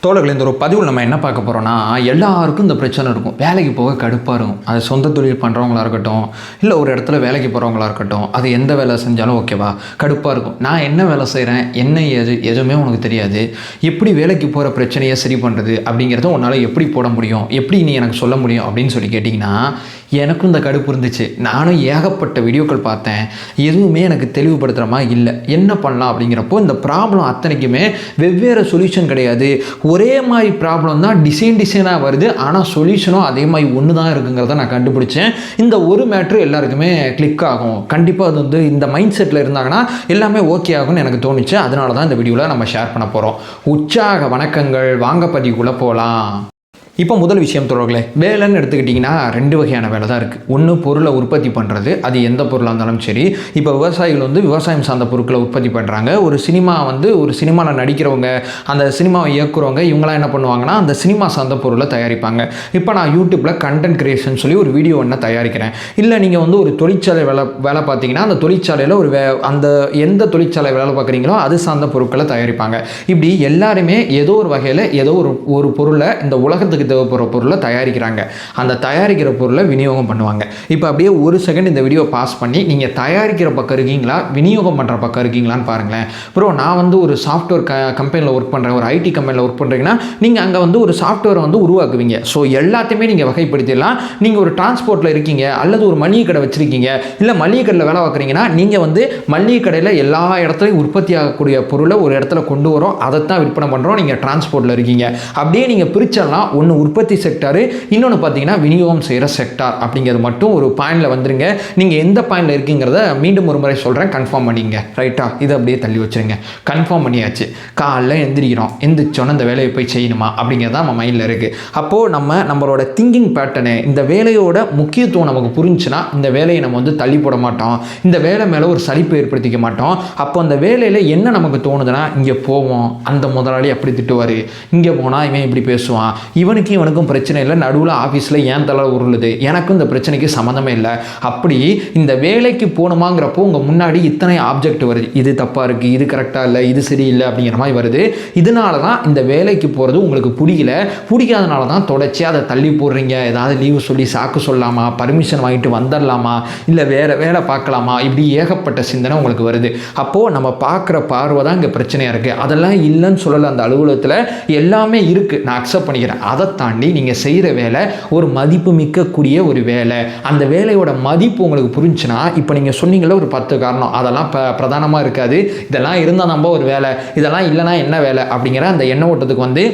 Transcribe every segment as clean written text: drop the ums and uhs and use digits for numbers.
தோழர்கள் இந்த ஒரு பதிவில் நம்ம என்ன பார்க்க போகிறோம்னா, எல்லாருக்கும் இந்த பிரச்சனை இருக்கும். வேலைக்கு போக கடுப்பாக இருக்கும். அது சொந்த தொழில் பண்ணுறவங்களா இருக்கட்டும், இல்லை ஒரு இடத்துல வேலைக்கு போகிறவங்களா இருக்கட்டும், அது எந்த வேலை செஞ்சாலும் ஓகேவா கடுப்பாக இருக்கும். நான் என்ன வேலை செய்கிறேன், என்ன எதுவுமே உனக்கு தெரியாது. எப்படி வேலைக்கு போகிற பிரச்சனையை சரி பண்ணுறது அப்படிங்கிறத உன்னால் எப்படி போட முடியும், எப்படி நீ எனக்கு சொல்ல முடியும் அப்படின்னு சொல்லி கேட்டிங்கன்னா, எனக்கும் இந்த கடுப்பு இருந்துச்சு. நானும் ஏகப்பட்ட வீடியோக்கள் பார்த்தேன். எதுவுமே எனக்கு தெளிவுபடுத்துகிற மாதிரி இல்லை. என்ன பண்ணலாம் அப்படிங்கிறப்போ இந்த ப்ராப்ளம் அத்தனைக்குமே வெவ்வேறு சொல்யூஷன் கிடையாது. ஒரே மாதிரி ப்ராப்ளம் தான், டிசைனாக வருது. ஆனால் சொல்யூஷனும் அதே மாதிரி ஒன்று தான் இருக்குங்கிறத நான் கண்டுபிடிச்சேன். இந்த ஒரு மேட்ரு எல்லாருக்குமே கிளிக் ஆகும். கண்டிப்பாக அது வந்து இந்த மைண்ட் செட்டில் இருந்தாங்கன்னா எல்லாமே ஓகே ஆகும்னு எனக்கு தோணுச்சு. அதனால தான் இந்த வீடியோவில் நம்ம ஷேர் பண்ண போகிறோம். உற்சாக வணக்கங்கள். வாங்க பதிவுக்குள்ளே போகலாம். இப்போ முதல் விஷயம் தோழர்களே, வேலைன்னு எடுத்துக்கிட்டிங்கன்னா 2 வகையான வேலை தான் இருக்குது. ஒன்று பொருளை உற்பத்தி பண்ணுறது, அது எந்த பொருளாக இருந்தாலும் சரி. இப்போ விவசாயிகள் வந்து விவசாயம் சார்ந்த பொருட்களை உற்பத்தி பண்ணுறாங்க. ஒரு சினிமாவில் நடிக்கிறவங்க, அந்த சினிமாவை இயக்குறவங்க, இவங்களாம் என்ன பண்ணுவாங்கன்னா அந்த சினிமா சார்ந்த பொருளை தயாரிப்பாங்க. இப்போ நான் யூடியூப்பில் கண்டென்ட் கிரியேஷன் சொல்லி ஒரு வீடியோ ஒன்று தயாரிக்கிறேன். இல்லை நீங்கள் வந்து ஒரு தொழிற்சாலை வேலை பார்த்தீங்கன்னா அந்த தொழிற்சாலையில் அந்த எந்த தொழிற்சாலை வேலை பார்க்குறீங்களோ அது சார்ந்த பொருட்களை தயாரிப்பாங்க. இப்படி எல்லாருமே ஏதோ ஒரு வகையில் ஏதோ ஒரு பொருளை இந்த உலகத்துக்கு தேவைப்படுற பொருளை தயாரிக்கிறாங்க. அந்த தயாரிக்கிற பொருளை விநியோகம் பண்ணுவாங்க. இப்போ அப்படியே ஒரு செகண்ட் இந்த வீடியோ பாஸ் பண்ணி நீங்கள் தயாரிக்கிற பக்கம் இருக்கீங்களா, விநியோகம் பண்ணுற பக்கம் இருக்கீங்களான்னு பாருங்களேன். ப்ரோ, நான் வந்து ஒரு சாஃப்ட்வேர் கம்பெனியில் ஒர்க் பண்ணுறேன், ஒரு ஐடி கம்பெனியில் ஒர்க் பண்ணுறீங்கன்னா நீங்கள் அங்கே வந்து ஒரு சாஃப்ட்வேரை வந்து உருவாக்குவீங்க. ஸோ எல்லாத்தையுமே நீங்கள் வகைப்படுத்திடலாம். நீங்கள் ஒரு டிரான்ஸ்போர்ட்டில் இருக்கீங்க, அல்லது ஒரு மளிகை கடை வச்சுருக்கீங்க, இல்லை மளிகை கடையில் வேலை பார்க்குறீங்கன்னா நீங்கள் வந்து மளிகை கடையில் எல்லா இடத்துலையும் உற்பத்தி ஆகக்கூடிய பொருளை ஒரு இடத்துல கொண்டு வரோம், அதைத்தான் விற்பனை பண்ணுறோம். நீங்கள் டிரான்ஸ்போர்ட்டில் இருக்கீங்க. அப்படியே நீங்கள் பிரிச்சிடலாம். ஒன்று உற்பத்தி செக்டாரு, இன்னொன்று பார்த்தீங்கன்னா விநியோகம் செய்கிற செக்டார். அப்படிங்கிறது மட்டும் ஒரு பாயிண்டில் வந்துருங்க. நீங்கள் எந்த பாயிண்டில் இருக்கீங்கிறத மீண்டும் ஒரு முறை சொல்கிறேன், கன்ஃபார்ம் பண்ணிங்க. ரைட்டா? இதை அப்படியே தள்ளி வச்சுருங்க. கன்ஃபார்ம் பண்ணியாச்சு. காலைல எந்திரிச்சோன்னே இந்த வேலையை போய் செய்யணுமா அப்படிங்கிறது நம்ம மைண்டில் இருக்குது. அப்போது நம்மளோட திங்கிங் பேட்டர்னு, இந்த வேலையோட முக்கியத்துவம் நமக்கு புரிஞ்சுன்னா இந்த வேலையை நம்ம வந்து தள்ளி போட மாட்டோம். இந்த வேலை மேலே ஒரு சலிப்பு ஏற்படுத்திக்க மாட்டோம். அப்போ அந்த வேலையில் என்ன நமக்கு தோணுதுன்னா, இங்கே போவோம், அந்த முதலாளி அப்படி திட்டுவார், இங்கே போனால் இவன் இப்படி பேசுவான், இவனுக்கும் பிரச்சனை இல்லை, நடுவில் ஆஃபீஸில் ஏன் தலை உருளுது, எனக்கும் இந்த பிரச்சனைக்கு சம்மந்தமே இல்லை. அப்படி இந்த வேலைக்கு போகணுமாங்கிறப்போ உங்கள் முன்னாடி இத்தனை ஆப்ஜெக்ட் வருது. இது தப்பாக இருக்குது, இது கரெக்டாக இல்லை, இது சரியில்லை அப்படிங்கிற மாதிரி வருது. இதனால தான் இந்த வேலைக்கு போகிறது உங்களுக்கு பிடிக்காதனால தான் தொடர்ச்சி அதை தள்ளி போடுறீங்க. ஏதாவது லீவு சொல்லி சாக்கு சொல்லலாமா, பர்மிஷன் வாங்கிட்டு வந்துடலாமா, இல்லை வேறு வேலை பார்க்கலாமா, இப்படி ஏகப்பட்ட சிந்தனை உங்களுக்கு வருது. அப்போது நம்ம பார்க்குற பார்வை தான் இங்கே பிரச்சனையாக இருக்குது. அதெல்லாம் இல்லைன்னு சொல்லலை. அந்த அலுவலகத்தில் எல்லாமே இருக்குது, நான் அக்செப்ட் பண்ணிக்கிறேன். அதை தாண்டி நீங்கள் செய்கிற வேலை ஒரு மதிப்பு மிக்கக்கூடிய ஒரு வேலை. அந்த வேலையோட மதிப்பு உங்களுக்கு புரிஞ்சுன்னா, இப்போ நீங்கள் சொன்னீங்களே ஒரு 10 காரணம், அதெல்லாம் பிரதானமாக இருக்காது. இதெல்லாம் இருந்தால் நம்ம ஒரு வேலை, இதெல்லாம் இல்லைனா என்ன வேலை அப்படிங்கிற அந்த எண்ண ஓட்டத்துக்கு வந்து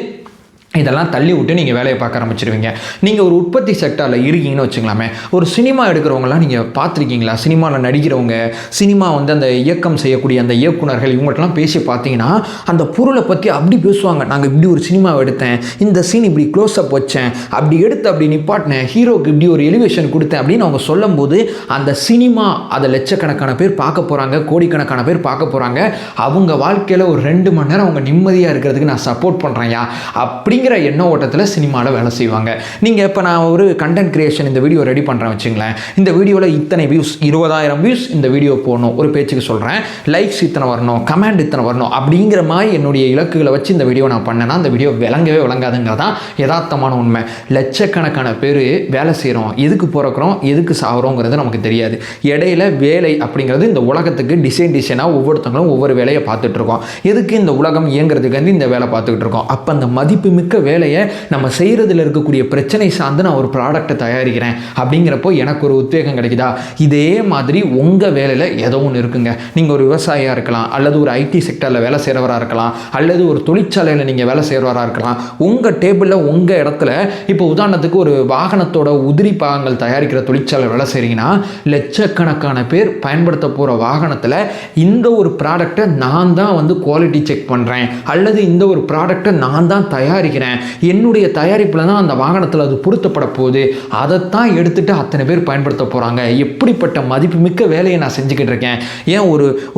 இதெல்லாம் தள்ளி விட்டு நீங்கள் வேலையை பார்க்க ஆரம்பிச்சிருவீங்க. நீங்கள் ஒரு உற்பத்தி செக்டாரில் இருக்கீங்கன்னு வச்சுக்கலாமே. ஒரு சினிமா எடுக்கிறவங்களாம் நீங்கள் பார்த்துருக்கீங்களா? சினிமாவில் நடிக்கிறவங்க, சினிமா வந்து அந்த இயக்கம் செய்யக்கூடிய அந்த இயக்குனர்கள், இவங்கள்ட்டலாம் பேசி பார்த்தீங்கன்னா அந்த பொருளை பற்றி அப்படி பேசுவாங்க. நாங்கள் இப்படி ஒரு சினிமாவை எடுத்தேன், இந்த சீன் இப்படி க்ளோஸ்அப் வச்சேன், அப்படி எடுத்து அப்படி நிப்பாட்டினேன், ஹீரோக்கு இப்படி ஒரு எலிவேஷன் கொடுத்தேன் அப்படின்னு அவங்க சொல்லும் போது அந்த சினிமா அதை லட்சக்கணக்கான பேர் பார்க்க போகிறாங்க, கோடிக்கணக்கான பேர் பார்க்க போகிறாங்க. அவங்க வாழ்க்கையில் ஒரு 2 மணி நேரம் அவங்க நிம்மதியாக இருக்கிறதுக்கு நான் சப்போர்ட் பண்ணுறேன்யா அப்படி எண்ண ஓட்டத்தில் சினிமாவில் வேலை செய்வாங்க. நீங்கள் இப்போ நான் ஒரு கண்டென்ட் கிரியேஷன் இந்த வீடியோ ரெடி பண்ணுறேன் வச்சுங்களேன். இந்த வீடியோவில் இத்தனை வியூஸ், 20,000 வியூஸ் இந்த வீடியோ போகணும், ஒரு பேச்சுக்கு சொல்கிறேன், லைக்ஸ் இத்தனை வரணும், கமெண்ட் இத்தனை வரணும் அப்படிங்கிற மாதிரி என்னுடைய இலக்குகளை வச்சு இந்த வீடியோ நான் பண்ணேன்னா அந்த வீடியோ விளங்காதுங்கிறதான் யதார்த்தமான உண்மை. லட்சக்கணக்கான பேர் வேலை செய்கிறோம், எதுக்கு பிறக்கிறோம், எதுக்கு சாகிறோங்கிறது நமக்கு தெரியாது. இடையில வேலை அப்படிங்கிறது இந்த உலகத்துக்கு டிசைனாக ஒவ்வொருத்தங்களும் ஒவ்வொரு வேலையை பார்த்துட்ருக்கோம். எதுக்கு இந்த உலகம் இயங்குறதுக்கு வந்து இந்த வேலை பார்த்துக்கிட்டு இருக்கோம். அப்போ அந்த மதிப்பு மிக்க வேலையை நம்ம செய்கிறதுல இருக்கக்கூடிய பிரச்சனை சார்ந்து நான் ஒரு ப்ராடக்ட்டை தயாரிக்கிறேன் அப்படிங்கிறப்போ எனக்கு ஒரு உத்வேகம் கிடைக்குதா? இதே மாதிரி உங்கள் வேலையில் ஏதோ ஒன்று இருக்குங்க. நீங்கள் ஒரு விவசாயியாக இருக்கலாம், அல்லது ஒரு ஐடி செக்டரில் வேலை செய்கிறவராக இருக்கலாம், அல்லது ஒரு தொழிற்சாலையில் நீங்கள் வேலை செய்கிறவராக இருக்கலாம். உங்கள் டேபிளில் உங்கள் இடத்துல இப்போ உதாரணத்துக்கு ஒரு வாகனத்தோட உதிரி பாகங்கள் தயாரிக்கிற தொழிற்சாலை வேலை செய்கிறீங்கன்னா, லட்சக்கணக்கான பேர் பயன்படுத்த போகிற வாகனத்தில் இந்த ஒரு ப்ராடக்டை நான் தான் வந்து குவாலிட்டி செக் பண்ணுறேன், அல்லது இந்த ஒரு ப்ராடக்டை நான் தான் தயாரிக்கிறேன் தயாரிக்கிறேன், என்னுடைய தயாரிப்பில் தான் அந்த வாகனத்தில் அது பொருத்தப்பட போகுது, அதைத்தான் எடுத்துகிட்டு அத்தனை பேர் பயன்படுத்த போகிறாங்க, எப்படிப்பட்ட மதிப்புமிக்க வேலையை நான் செஞ்சுக்கிட்டு இருக்கேன். ஏன்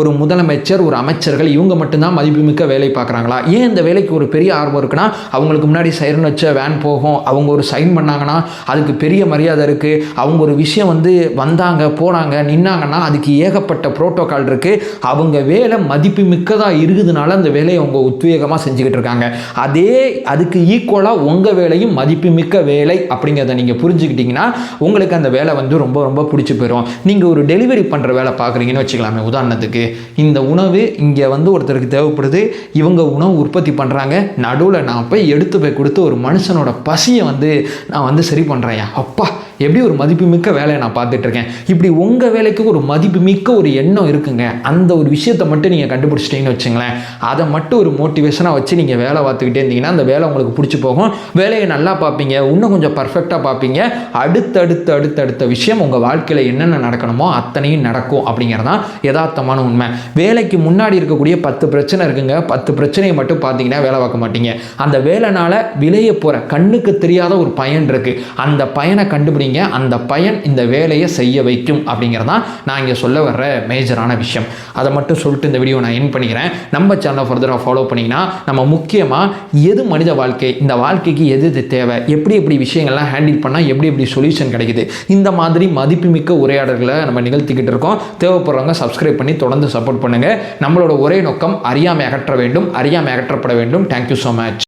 ஒரு முதலமைச்சர், ஒரு அமைச்சர்கள் இவங்க மட்டும்தான் மதிப்புமிக்க வேலை பார்க்குறாங்களா? ஏன் இந்த வேலைக்கு ஒரு பெரிய ஆர்வம் இருக்குன்னா, அவங்களுக்கு முன்னாடி சைரன் வச்ச வேன் போகும், அவங்க ஒரு சைன் பண்ணாங்கன்னா அதுக்கு பெரிய மரியாதை இருக்குது, அவங்க ஒரு விஷயம் வந்தாங்க போனாங்க நின்னாங்கன்னா அதுக்கு ஏகப்பட்ட புரோட்டோகால் இருக்குது, அவங்க வேலை மதிப்புமிக்கதாக இருக்குதுனால அந்த வேலையை அவங்க உத்வேகமாக செஞ்சுக்கிட்டு இருக்காங்க. அதுக்கு ஈக்குவலாக உங்கள் வேலையும் மதிப்புமிக்க வேலை அப்படிங்கிறத நீங்கள் புரிஞ்சுக்கிட்டீங்கன்னா உங்களுக்கு அந்த வேலை ரொம்ப ரொம்ப பிடிச்சி போயிடும். நீங்கள் ஒரு டெலிவரி பண்ணுற வேலை பார்க்குறீங்கன்னு வச்சுக்கலாமே, உதாரணத்துக்கு இந்த உணவு இங்கே ஒருத்தருக்கு தேவைப்படுது, இவங்க உணவு உற்பத்தி பண்ணுறாங்க, நடுவில் நான் போய் எடுத்து போய் கொடுத்து ஒரு மனுஷனோட பசியை நான் சரி பண்ணுறேன். அப்பா, எப்படி ஒரு மதிப்புமிக்க வேலையை நான் பார்த்துட்ருக்கேன். இப்படி உங்கள் வேலைக்கு ஒரு மதிப்புமிக்க ஒரு எண்ணம் இருக்குங்க. அந்த ஒரு விஷயத்தை மட்டும் நீங்கள் கண்டுபிடிச்சிட்டிங்கன்னு வச்சுங்களேன், அதை மட்டும் ஒரு மோட்டிவேஷனாக வச்சு நீங்கள் வேலை பார்த்துக்கிட்டே இருந்தீங்கன்னா அந்த வேலை உங்களுக்கு பிடிச்சி போகும், வேலையை நல்லா பார்ப்பீங்க, இன்னும் கொஞ்சம் பர்ஃபெக்டாக பார்ப்பீங்க. அடுத்த விஷயம் உங்கள் வாழ்க்கையில் என்னென்ன நடக்கணுமோ அத்தனையும் நடக்கும் அப்படிங்கிறதான் யதார்த்தமான உண்மை. வேலைக்கு முன்னாடி இருக்கக்கூடிய 10 பிரச்சனை இருக்குங்க, 10 பிரச்சனையை மட்டும் பார்த்தீங்கன்னா வேலை பார்க்க மாட்டீங்க. அந்த வேலைனால விளைய போகிற கண்ணுக்கு தெரியாத ஒரு பயன் இருக்குது, அந்த பயனை கண்டுபிடிங்க. அந்த பயன் இந்த வேலையை செய்ய வைக்கும் அப்படிங்கிறதான் நான் இங்கே சொல்ல வர்ற மேஜரான விஷயம். அதை மட்டும் சொல்லிட்டு இந்த வீடியோ நான் எண்ட் பண்ணிக்கிறேன். நம்ம சேனலை ஃபர்தராக ஃபாலோ பண்ணிங்கன்னா நம்ம முக்கியமாக எது மனித வாழ்க்கை, இந்த வாழ்க்கைக்கு எது தேவை, எப்படி விஷயங்கள்லாம் ஹேண்டில் பண்ணால் எப்படி சொல்யூஷன் கிடைக்குது, இந்த மாதிரி மதிப்புமிக்க உரையாடல்களை நம்ம நிகழ்த்திக்கிட்டு இருக்கோம். தேவைப்படுறவங்க சப்ஸ்கிரைப் பண்ணி தொடர்ந்து சப்போர்ட் பண்ணுங்கள். நம்மளோட ஒரே நோக்கம் அறியாமை அகற்ற வேண்டும், அறியாமை அகற்றப்பட வேண்டும். Thank you so much.